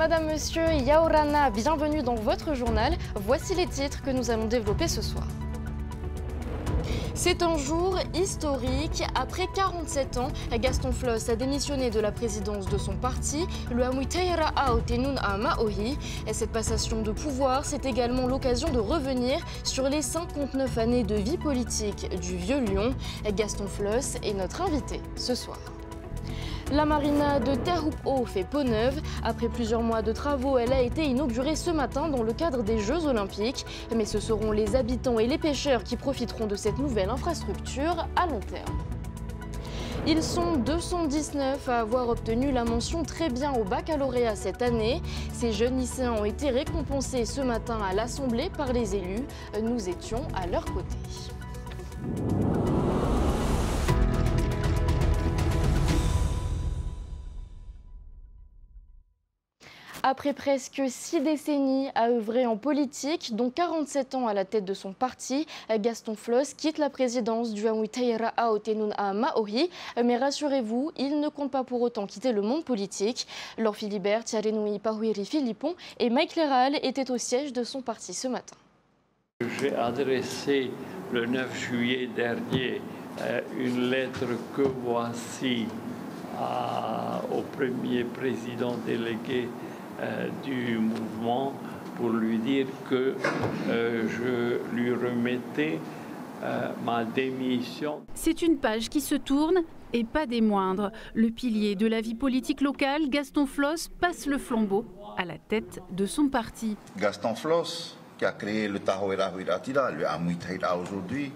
Madame, Monsieur, Yaorana, bienvenue dans votre journal. Voici les titres que nous allons développer ce soir. C'est un jour historique. Après 47 ans, Gaston Floss a démissionné de la présidence de son parti, le Amwitaira Aotenun à Maohi. Et cette passation de pouvoir, c'est également l'occasion de revenir sur les 59 années de vie politique du Vieux Lyon. Gaston Floss est notre invité ce soir. La marina de Terhoupo fait peau neuve. Après plusieurs mois de travaux, elle a été inaugurée ce matin dans le cadre des Jeux Olympiques. Mais ce seront les habitants et les pêcheurs qui profiteront de cette nouvelle infrastructure à long terme. Ils sont 219 à avoir obtenu la mention très bien au baccalauréat cette année. Ces jeunes lycéens ont été récompensés ce matin à l'Assemblée par les élus. Nous étions à leur côté. Après presque 6 décennies à œuvrer en politique, dont 47 ans à la tête de son parti, Gaston Floss quitte la présidence du Amwitaira Aotenun à Maohi. Mais rassurez-vous, il ne compte pas pour autant quitter le monde politique. Laure Philibert, Tiarenui Pahuiri Philippon et Mike Leral étaient au siège de son parti ce matin. J'ai adressé le 9 juillet dernier une lettre que voici au premier président délégué du mouvement pour lui dire que je lui remettais ma démission. C'est une page qui se tourne et pas des moindres. Le pilier de la vie politique locale, Gaston Floss, passe le flambeau à la tête de son parti. Gaston Floss, qui a créé le Tahoeira Huiratira, le Amwitaira aujourd'hui,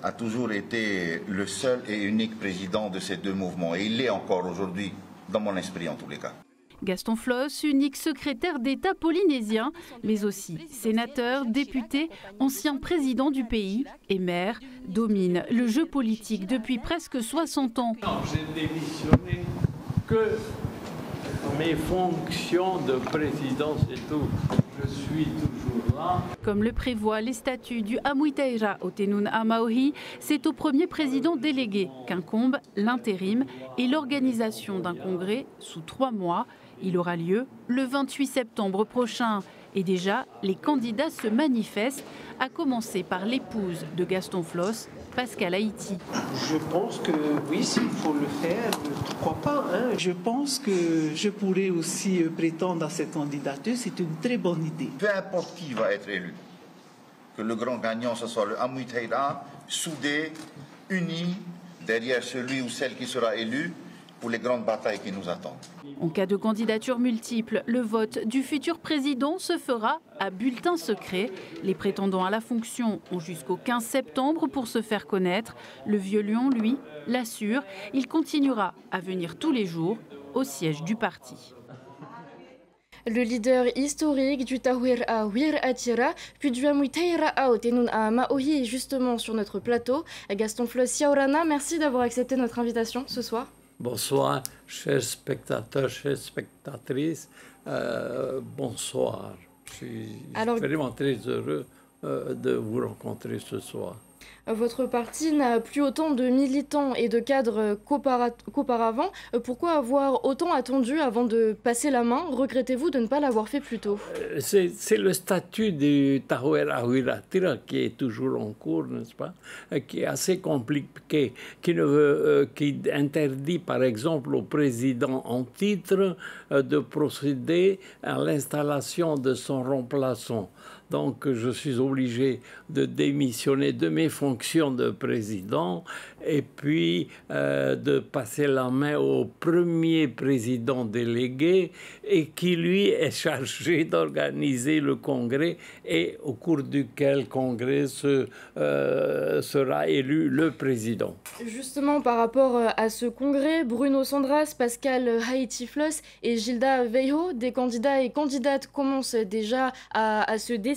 a toujours été le seul et unique président de ces deux mouvements. Et il l'est encore aujourd'hui, dans mon esprit en tous les cas. Gaston Floss, unique secrétaire d'État polynésien, mais aussi sénateur, député, ancien président du pays et maire, domine le jeu politique depuis presque 60 ans. Non, j'ai démissionné que mes fonctions de président, c'est tout. Je suis toujours là. Comme le prévoient les statuts du Amwitaira Aotenun à Maohi, c'est au premier président délégué qu'incombe l'intérim et l'organisation d'un congrès sous 3 mois. Il aura lieu le 28 septembre prochain. Et déjà, les candidats se manifestent, à commencer par l'épouse de Gaston Floss, Pascal Haïti. Je pense que oui, s'il faut le faire, pourquoi pas. Je pense que je pourrais aussi prétendre à cette candidature. C'est une très bonne idée. Peu importe qui va être élu, que le grand gagnant, ce soit le Amwitaira, soudé, uni, derrière celui ou celle qui sera élu, pour les grandes batailles qui nous attendent. En cas de candidature multiple, le vote du futur président se fera à bulletin secret. Les prétendants à la fonction ont jusqu'au 15 septembre pour se faire connaître. Le Vieux Lyon, lui, l'assure, il continuera à venir tous les jours au siège du parti. Le leader historique du Tahoeira Huiratira, puis du Amwitaira Aotenun à Maohi est justement sur notre plateau. Gaston Floss Yaorana, merci d'avoir accepté notre invitation ce soir. Bonsoir, chers spectateurs, chères spectatrices. Bonsoir. Je suis vraiment très heureux de vous rencontrer ce soir. Votre parti n'a plus autant de militants et de cadres qu'auparavant. Pourquoi avoir autant attendu avant de passer la main? Regrettez-vous de ne pas l'avoir fait plus tôt? C'est le statut du Tahoeira Huiratira qui est toujours en cours, n'est-ce pas? Qui est assez compliqué, qui interdit par exemple au président en titre de procéder à l'installation de son remplaçant. Donc je suis obligé de démissionner de mes fonctions de président et puis de passer la main au premier président délégué et qui lui est chargé d'organiser le congrès et au cours duquel congrès sera élu le président. Justement par rapport à ce congrès, Bruno Sandras, Pascal Haïti Floss et Gilda Veijo, des candidats et candidates commencent déjà à se dessiner.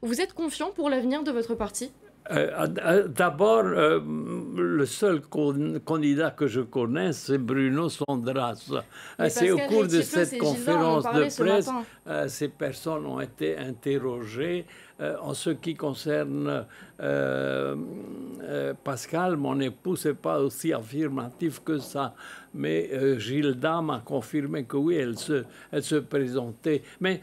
Vous êtes confiant pour l'avenir de votre parti? D'abord, le seul candidat que je connais, c'est Bruno Sandras. C'est au cours de cette conférence de presse, ces personnes ont été interrogées En ce qui concerne Pascal, mon époux, c'est pas aussi affirmatif que ça. Mais Gilda m'a confirmé que oui, elle se présentait. Mais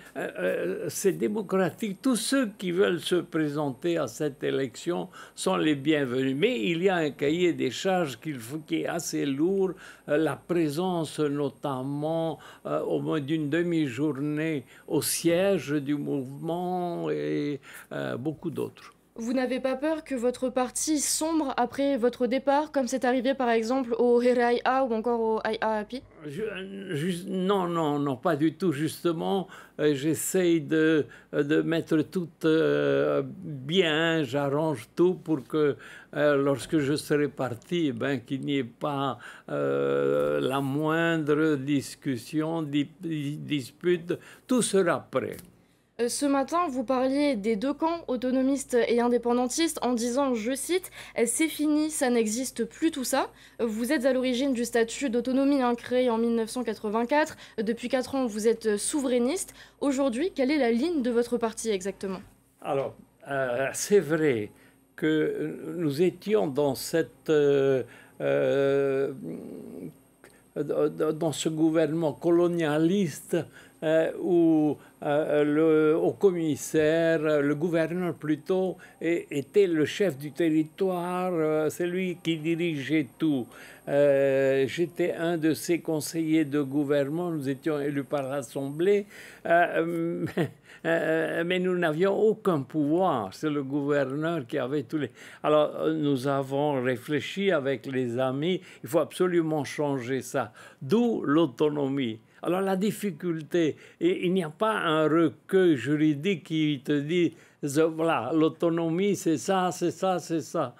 c'est démocratique. Tous ceux qui veulent se présenter à cette élection sont les bienvenus. Mais il y a un cahier des charges qui est assez lourd. La présence notamment au moins d'une demi-journée au siège du mouvement et beaucoup d'autres. Vous n'avez pas peur que votre parti sombre après votre départ, comme c'est arrivé par exemple au Herai'a ou encore au Ai'ahapi? Non, non, non, pas du tout. Justement, j'essaye de mettre tout bien, j'arrange tout pour que lorsque je serai parti, eh ben, qu'il n'y ait pas la moindre discussion, dispute, tout sera prêt. Ce matin, vous parliez des deux camps, autonomistes et indépendantistes, en disant, je cite, « C'est fini, ça n'existe plus tout ça ». Vous êtes à l'origine du statut d'autonomie créé en 1984. Depuis 4 ans, vous êtes souverainiste. Aujourd'hui, quelle est la ligne de votre parti exactement? Alors, c'est vrai que nous étions dans dans ce gouvernement colonialiste où le haut commissaire, le gouverneur plutôt, était le chef du territoire, c'est lui qui dirigeait tout. J'étais un de ses conseillers de gouvernement, nous étions élus par l'Assemblée, mais nous n'avions aucun pouvoir. C'est le gouverneur qui avait tous les... Alors, nous avons réfléchi avec les amis, il faut absolument changer ça, d'où l'autonomie. Alors la difficulté, et il n'y a pas un recueil juridique qui te dit, voilà, l'autonomie c'est ça, c'est ça, c'est ça.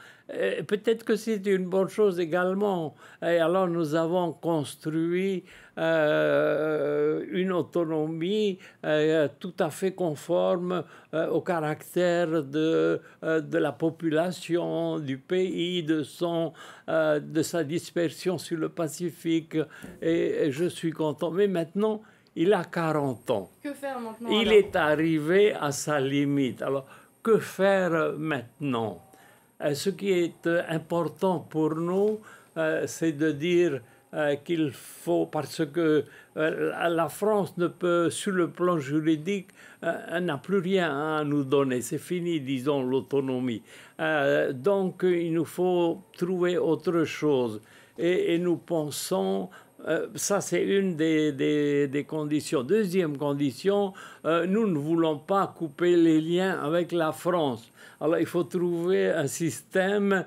Peut-être que c'est une bonne chose également. Et alors nous avons construit une autonomie tout à fait conforme au caractère de la population, du pays, de sa dispersion sur le Pacifique. Et je suis content. Mais maintenant, il a 40 ans. Que faire maintenant? Il est arrivé à sa limite. Alors, que faire maintenant? Ce qui est important pour nous, c'est de dire qu'il faut, parce que la France ne peut, sur le plan juridique, n'a plus rien à nous donner. C'est fini, disons, l'autonomie. Donc, il nous faut trouver autre chose. Et nous pensons... ça, c'est une des conditions. Deuxième condition, nous ne voulons pas couper les liens avec la France. Alors, il faut trouver un système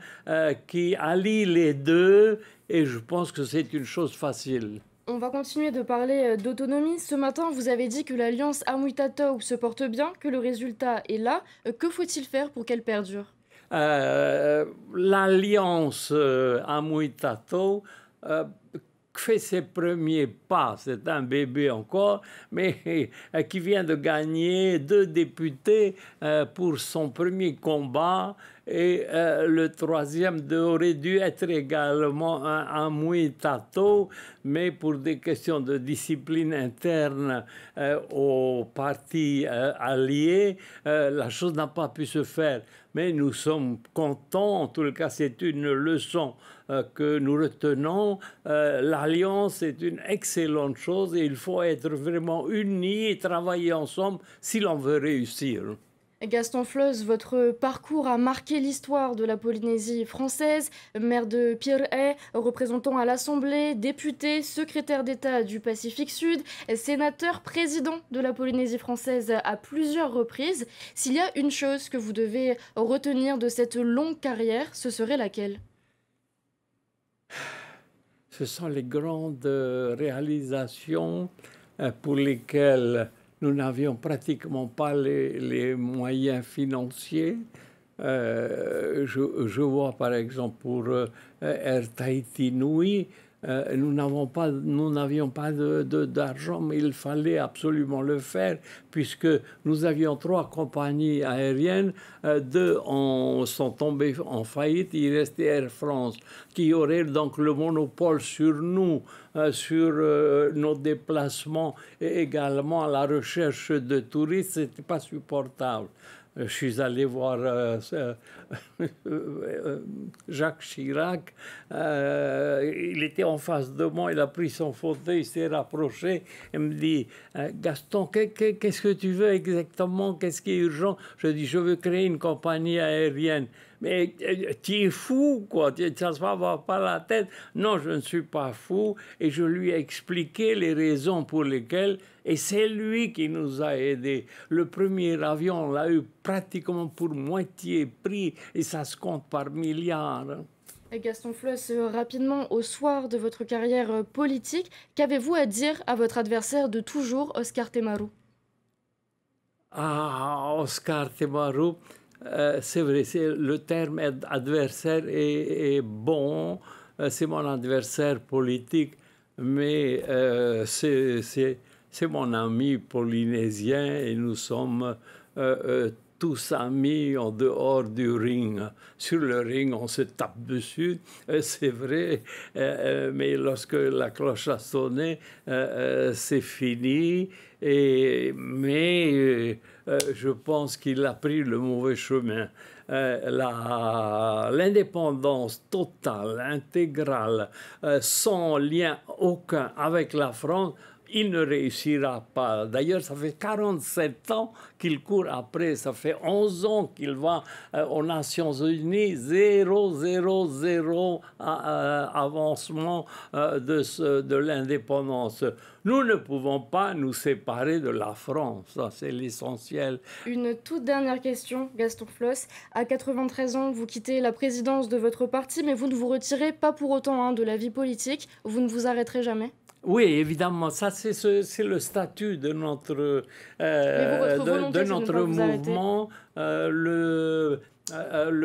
qui allie les deux, et je pense que c'est une chose facile. On va continuer de parler d'autonomie. Ce matin, vous avez dit que l'alliance Amui-Tatou se porte bien, que le résultat est là. Que faut-il faire pour qu'elle perdure? L'alliance Amui-Tatou fait ses premiers pas, c'est un bébé encore, mais qui vient de gagner 2 députés pour son premier combat, et le troisième aurait dû être également un Amui-Tatou, mais pour des questions de discipline interne au parti allié, la chose n'a pas pu se faire. Mais nous sommes contents, en tout cas c'est une leçon que nous retenons. L'alliance est une excellente chose et il faut être vraiment unis et travailler ensemble si l'on veut réussir. Gaston Floss, votre parcours a marqué l'histoire de la Polynésie française. Maire de Pirée, représentant à l'Assemblée, député, secrétaire d'État du Pacifique Sud, sénateur, président de la Polynésie française à plusieurs reprises. S'il y a une chose que vous devez retenir de cette longue carrière, ce serait laquelle? Ce sont les grandes réalisations pour lesquelles nous n'avions pratiquement pas les moyens financiers. Je vois par exemple pour Air Tahiti Nui, nous n'avions pas d'argent, mais il fallait absolument le faire puisque nous avions 3 compagnies aériennes, 2 sont tombées en faillite, il restait Air France qui aurait donc le monopole sur nous, sur nos déplacements et également à la recherche de touristes, ce n'était pas supportable. Je suis allé voir Jacques Chirac. Il était en face de moi, il a pris son fauteuil, il s'est rapproché. Il me dit Gaston, qu'est-ce que tu veux exactement? Qu'est-ce qui est urgent? Je dis je veux créer une compagnie aérienne. Mais tu es fou, quoi, ça ne va pas la tête. Non, je ne suis pas fou. Et je lui ai expliqué les raisons pour lesquelles, et c'est lui qui nous a aidés. Le premier avion, on l'a eu pratiquement pour moitié prix, et ça se compte par milliards. Et Gaston Floss, rapidement, au soir de votre carrière politique, qu'avez-vous à dire à votre adversaire de toujours, Oscar Temaru? Ah, Oscar Temaru. C'est vrai, le terme adversaire est bon, c'est mon adversaire politique, mais c'est mon ami polynésien et nous sommes tous amis en dehors du ring. Sur le ring, on se tape dessus, c'est vrai, mais lorsque la cloche a sonné, c'est fini. Mais je pense qu'il a pris le mauvais chemin. L'indépendance totale, intégrale, sans lien aucun avec la France, il ne réussira pas. D'ailleurs, ça fait 47 ans qu'il court après. Ça fait 11 ans qu'il va aux Nations Unies. 0,0,0 avancement de l'indépendance. Nous ne pouvons pas nous séparer de la France. Ça, c'est l'essentiel. Une toute dernière question, Gaston Floss. À 93 ans, vous quittez la présidence de votre parti, mais vous ne vous retirez pas pour autant de la vie politique. Vous ne vous arrêterez jamais? Oui, évidemment, ça c'est le statut de notre, mouvement. Le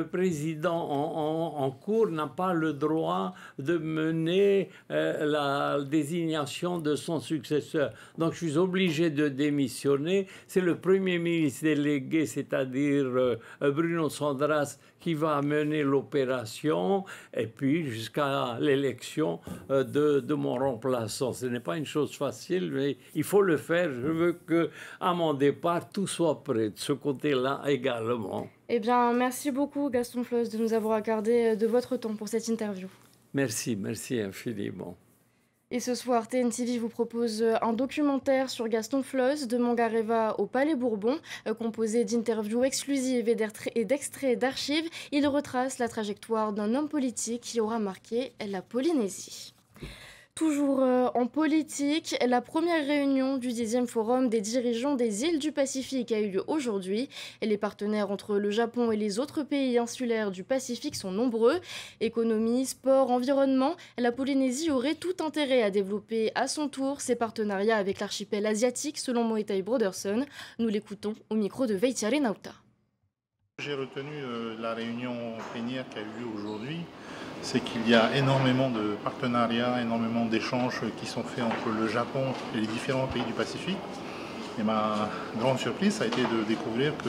président en cours n'a pas le droit de mener la désignation de son successeur. Donc je suis obligé de démissionner. C'est le Premier ministre délégué, c'est-à-dire Bruno Sandras, qui va mener l'opération, et puis jusqu'à l'élection de mon remplaçant. Ce n'est pas une chose facile, mais il faut le faire. Je veux qu'à mon départ, tout soit prêt, de ce côté-là également. Eh bien, merci beaucoup, Gaston Floss, de nous avoir accordé de votre temps pour cette interview. Merci infiniment. Et ce soir, TNTV vous propose un documentaire sur Gaston Floss, de Mangareva au Palais Bourbon, composé d'interviews exclusives et d'extraits d'archives. Il retrace la trajectoire d'un homme politique qui aura marqué la Polynésie. Toujours en politique, la première réunion du 10e Forum des dirigeants des îles du Pacifique a eu lieu aujourd'hui. Et les partenaires entre le Japon et les autres pays insulaires du Pacifique sont nombreux. Économie, sport, environnement, la Polynésie aurait tout intérêt à développer à son tour ses partenariats avec l'archipel asiatique, selon Moetai Broderson. Nous l'écoutons au micro de Veitiare Nauta. J'ai retenu la réunion plénière qui a eu lieu aujourd'hui. C'est qu'il y a énormément de partenariats, énormément d'échanges qui sont faits entre le Japon et les différents pays du Pacifique. Et ma grande surprise, ça a été de découvrir que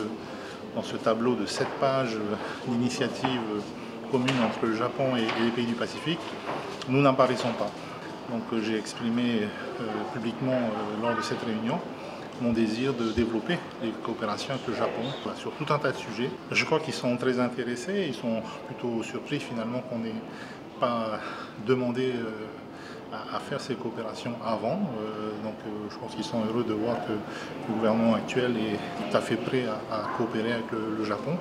dans ce tableau de 7 pages d'initiatives communes entre le Japon et les pays du Pacifique, nous n'apparaissons pas. Donc j'ai exprimé publiquement lors de cette réunion mon désir de développer les coopérations avec le Japon sur tout un tas de sujets. Je crois qu'ils sont très intéressés, ils sont plutôt surpris finalement qu'on n'ait pas demandé à faire ces coopérations avant. Donc je pense qu'ils sont heureux de voir que le gouvernement actuel est tout à fait prêt à coopérer avec le Japon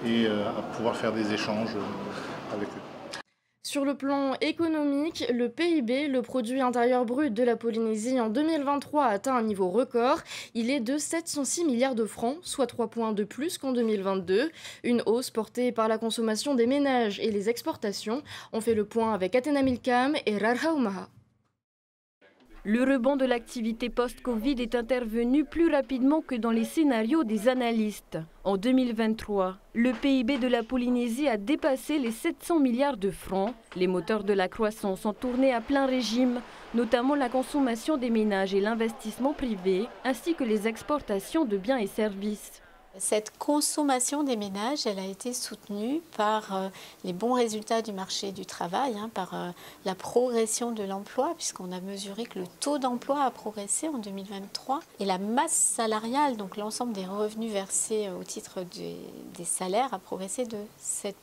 et à pouvoir faire des échanges avec eux. Sur le plan économique, le PIB, le produit intérieur brut de la Polynésie en 2023 a atteint un niveau record. Il est de 706 milliards de francs, soit 3 points de plus qu'en 2022. Une hausse portée par la consommation des ménages et les exportations. On fait le point avec Athena Milcam et Rarha Umaha. Le rebond de l'activité post-Covid est intervenu plus rapidement que dans les scénarios des analystes. En 2023, le PIB de la Polynésie a dépassé les 700 milliards de francs. Les moteurs de la croissance ont tourné à plein régime, notamment la consommation des ménages et l'investissement privé, ainsi que les exportations de biens et services. Cette consommation des ménages, elle a été soutenue par les bons résultats du marché du travail, par la progression de l'emploi, puisqu'on a mesuré que le taux d'emploi a progressé en 2023 et la masse salariale, donc l'ensemble des revenus versés au titre des salaires, a progressé de 7%.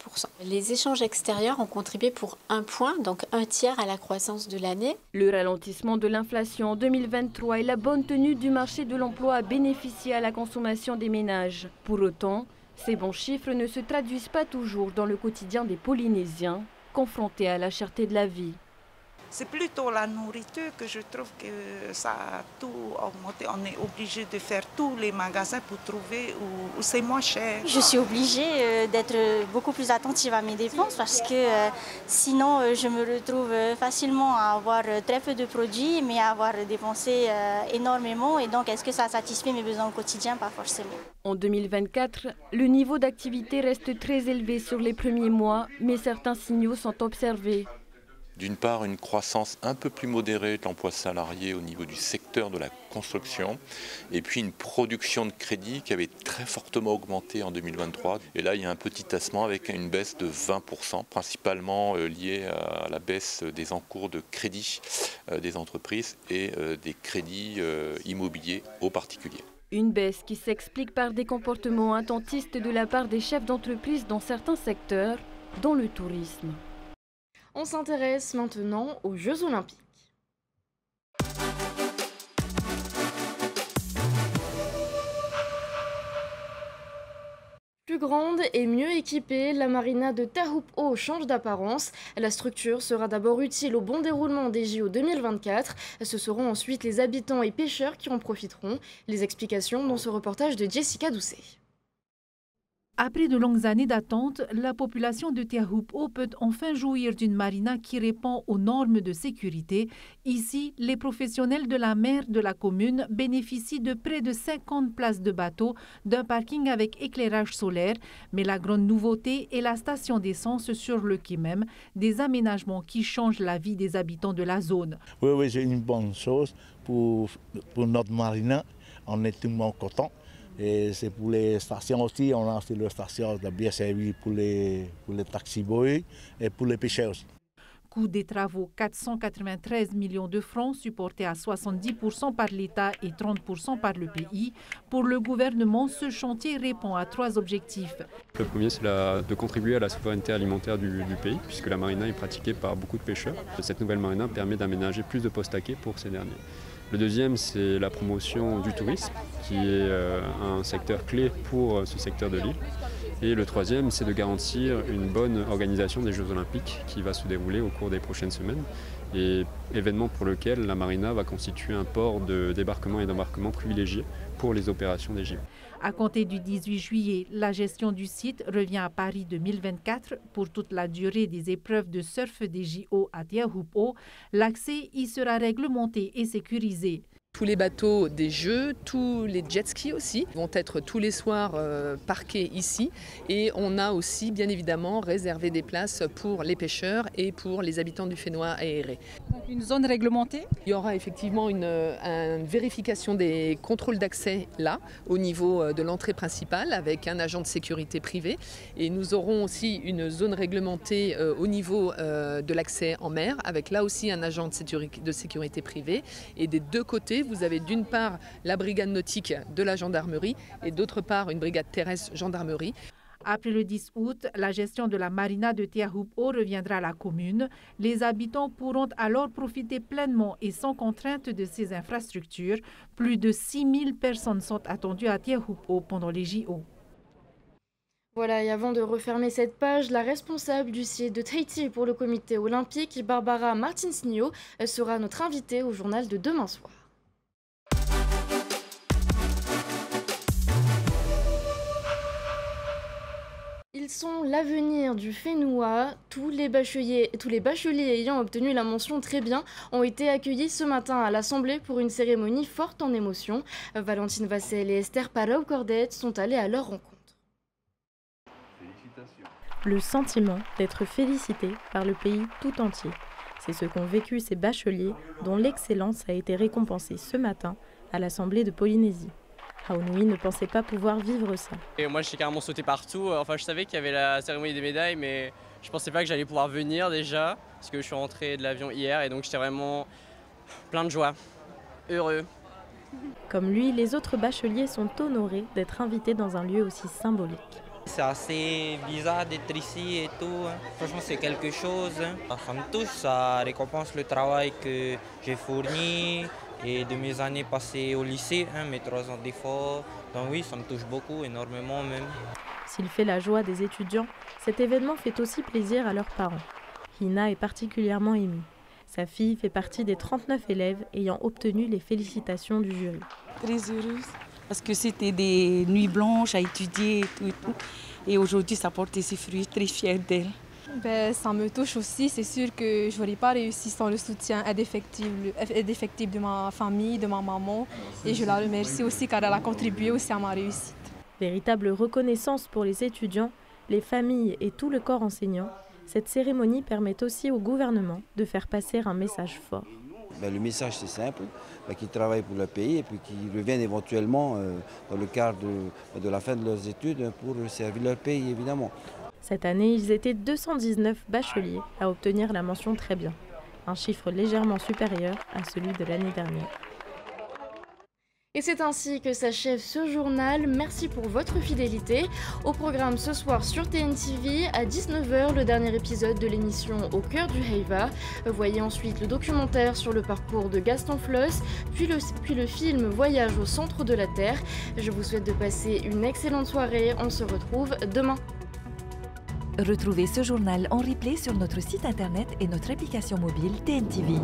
Les échanges extérieurs ont contribué pour 1 point, donc 1/3 à la croissance de l'année. Le ralentissement de l'inflation en 2023 et la bonne tenue du marché de l'emploi a bénéficié à la consommation des ménages. Pour autant, ces bons chiffres ne se traduisent pas toujours dans le quotidien des Polynésiens, confrontés à la cherté de la vie. C'est plutôt la nourriture que je trouve que ça a tout augmenté. On est obligé de faire tous les magasins pour trouver où c'est moins cher. Je suis obligée d'être beaucoup plus attentive à mes dépenses parce que sinon je me retrouve facilement à avoir très peu de produits mais à avoir dépensé énormément. Et donc est-ce que ça satisfait mes besoins au quotidien? Pas forcément. En 2024, le niveau d'activité reste très élevé sur les premiers mois, mais certains signaux sont observés. D'une part, une croissance un peu plus modérée de l'emploi salarié au niveau du secteur de la construction, et puis une production de crédit qui avait très fortement augmenté en 2023. Et là, il y a un petit tassement avec une baisse de 20%, principalement liée à la baisse des encours de crédit des entreprises et des crédits immobiliers aux particuliers. Une baisse qui s'explique par des comportements attentistes de la part des chefs d'entreprise dans certains secteurs, dont le tourisme. On s'intéresse maintenant aux Jeux Olympiques. Plus grande et mieux équipée, la marina de Teahupo'o change d'apparence. La structure sera d'abord utile au bon déroulement des JO 2024. Ce seront ensuite les habitants et pêcheurs qui en profiteront. Les explications dans ce reportage de Jessica Doucet. Après de longues années d'attente, la population de Teahupo'o peut enfin jouir d'une marina qui répond aux normes de sécurité. Ici, les professionnels de la mer de la commune bénéficient de près de 50 places de bateau, d'un parking avec éclairage solaire. Mais la grande nouveauté est la station d'essence sur le quai même, des aménagements qui changent la vie des habitants de la zone. Oui, c'est une bonne chose pour notre marina. On est tout le monde content. Et c'est pour les stations aussi, on a aussi les stations de bien servies pour les taxi-boys et pour les pêcheurs aussi. Coût des travaux, 493 millions de francs, supportés à 70% par l'État et 30% par le pays. Pour le gouvernement, ce chantier répond à 3 objectifs. Le premier, c'est de contribuer à la souveraineté alimentaire du pays, puisque la marina est pratiquée par beaucoup de pêcheurs. Cette nouvelle marina permet d'aménager plus de postes à quai pour ces derniers. Le deuxième, c'est la promotion du tourisme, qui est un secteur clé pour ce secteur de l'île. Et le troisième, c'est de garantir une bonne organisation des Jeux Olympiques qui va se dérouler au cours des prochaines semaines. Et événement pour lequel la marina va constituer un port de débarquement et d'embarquement privilégié pour les opérations des JO. À compter du 18 juillet, la gestion du site revient à Paris 2024 pour toute la durée des épreuves de surf des JO à Teahupo'o. L'accès y sera réglementé et sécurisé. Tous les bateaux des Jeux, tous les jet skis aussi vont être tous les soirs parqués ici. Et on a aussi bien évidemment réservé des places pour les pêcheurs et pour les habitants du Fénois aéré. Une zone réglementée? Il y aura effectivement une vérification des contrôles d'accès là, au niveau de l'entrée principale, avec un agent de sécurité privé. Et nous aurons aussi une zone réglementée au niveau de l'accès en mer, avec là aussi un agent de sécurité privé. Et des deux côtés, vous avez d'une part la brigade nautique de la gendarmerie et d'autre part une brigade terrestre gendarmerie. Après le 10 août, la gestion de la marina de Teahupo'o reviendra à la commune. Les habitants pourront alors profiter pleinement et sans contrainte de ces infrastructures. Plus de 6000 personnes sont attendues à Teahupo'o pendant les JO. Voilà, et avant de refermer cette page, la responsable du site de Tahiti pour le comité olympique, Barbara Martinsinho, sera notre invitée au journal de demain soir. Ils sont l'avenir du Fénois. Tous les bacheliers ayant obtenu la mention très bien ont été accueillis ce matin à l'Assemblée pour une cérémonie forte en émotions. Valentine Vassel et Esther Palau-Cordet sont allées à leur rencontre. Le sentiment d'être félicité par le pays tout entier. C'est ce qu'ont vécu ces bacheliers dont l'excellence a été récompensée ce matin à l'Assemblée de Polynésie. Aonoui ne pensait pas pouvoir vivre ça. Et moi, j'ai carrément sauté partout. Enfin, je savais qu'il y avait la cérémonie des médailles, mais je pensais pas que j'allais pouvoir venir déjà, parce que je suis rentré de l'avion hier, et donc j'étais vraiment plein de joie, heureux. Comme lui, les autres bacheliers sont honorés d'être invités dans un lieu aussi symbolique. C'est assez bizarre d'être ici et tout. Franchement, c'est quelque chose. Ça me touche, ça récompense le travail que j'ai fourni et de mes années passées au lycée, mes 3 ans d'efforts. Donc oui, ça me touche beaucoup, énormément même. S'il fait la joie des étudiants, cet événement fait aussi plaisir à leurs parents. Hina est particulièrement émue. Sa fille fait partie des 39 élèves ayant obtenu les félicitations du jury. Très heureuse, parce que c'était des nuits blanches à étudier et tout. Et aujourd'hui, ça porte ses fruits, très fière d'elle. Ça me touche aussi. C'est sûr que je n'aurais pas réussi sans le soutien indéfectible de ma famille, de ma maman. Et je la remercie aussi car elle a contribué aussi à ma réussite. Véritable reconnaissance pour les étudiants, les familles et tout le corps enseignant, cette cérémonie permet aussi au gouvernement de faire passer un message fort. Le message c'est simple, qu'ils travaillent pour le pays et puis qu'ils reviennent éventuellement dans le cadre de la fin de leurs études pour servir leur pays évidemment. Cette année, ils étaient 219 bacheliers à obtenir la mention très bien, un chiffre légèrement supérieur à celui de l'année dernière. Et c'est ainsi que s'achève ce journal. Merci pour votre fidélité. Au programme ce soir sur TNTV, à 19h, le dernier épisode de l'émission Au cœur du Heiva. Voyez ensuite le documentaire sur le parcours de Gaston Floss, puis le film Voyage au centre de la Terre. Je vous souhaite de passer une excellente soirée. On se retrouve demain. Retrouvez ce journal en replay sur notre site internet et notre application mobile TNTV.